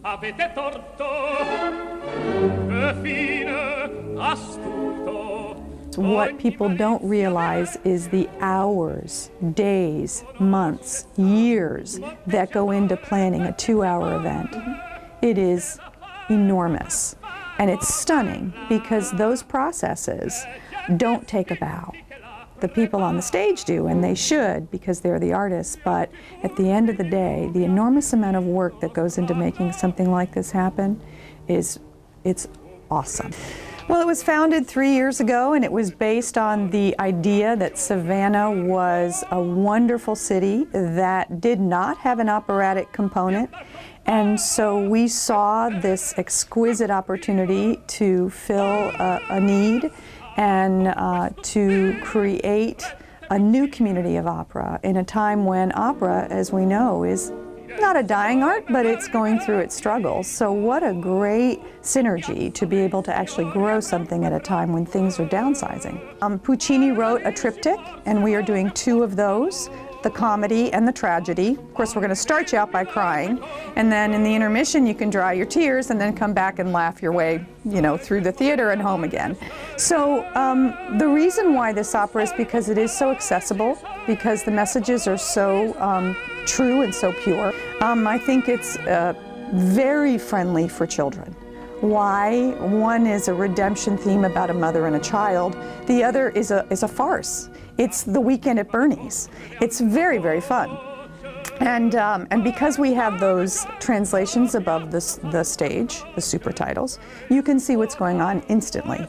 Avete torto, che fine astuto. What people don't realize is the hours, days, months, years that go into planning a 2-hour event. It is enormous. And it's stunning because those processes don't take a bow. The people on the stage do, and they should because they're the artists, but at the end of the day, the enormous amount of work that goes into making something like this happen it's awesome. Well, it was founded 3 years ago, and it was based on the idea that Savannah was a wonderful city that did not have an operatic component. And so we saw this exquisite opportunity to fill a need and to create a new community of opera in a time when opera, as we know, is not a dying art, but it's going through its struggles. So what a great synergy to be able to actually grow something at a time when things are downsizing. Puccini wrote a triptych, and we are doing 2 of those, the comedy and the tragedy. Of course, we're going to start you out by crying, and then in the intermission you can dry your tears and then come back and laugh your way, you know, through the theater and home again. So the reason why this opera is because it is so accessible, because the messages are so true and so pure. I think it's very friendly for children. Why? One is a redemption theme about a mother and a child. The other is a farce. It's the Weekend at Bernie's. It's very, very fun. And because we have those translations above the stage, the super titles, you can see what's going on instantly.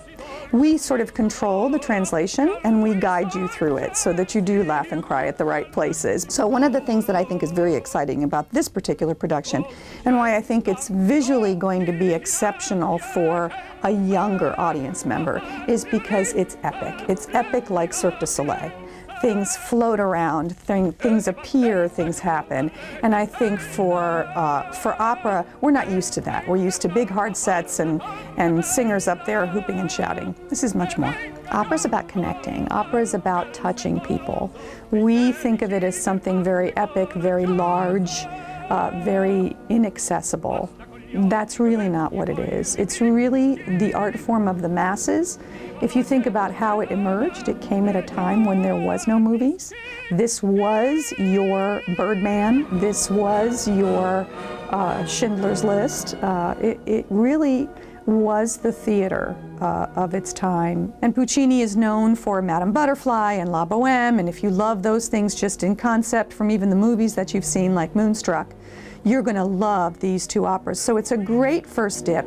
We sort of control the translation and we guide you through it so that you do laugh and cry at the right places. So one of the things that I think is very exciting about this particular production, and why I think it's visually going to be exceptional for a younger audience member, is because it's epic. It's epic like Cirque du Soleil. Things float around, things appear, things happen. And I think for opera, we're not used to that. We're used to big hard sets and singers up there hooping and shouting. This is much more. Opera's about connecting. Opera is about touching people. We think of it as something very epic, very large, very inaccessible. That's really not what it is. It's really the art form of the masses. If you think about how it emerged, it came at a time when there was no movies. This was your Birdman. This was your Schindler's List. It really was the theater of its time. And Puccini is known for Madame Butterfly and La Bohème, and if you love those things just in concept from even the movies that you've seen like Moonstruck, you're going to love these 2 operas. So it's a great first dip.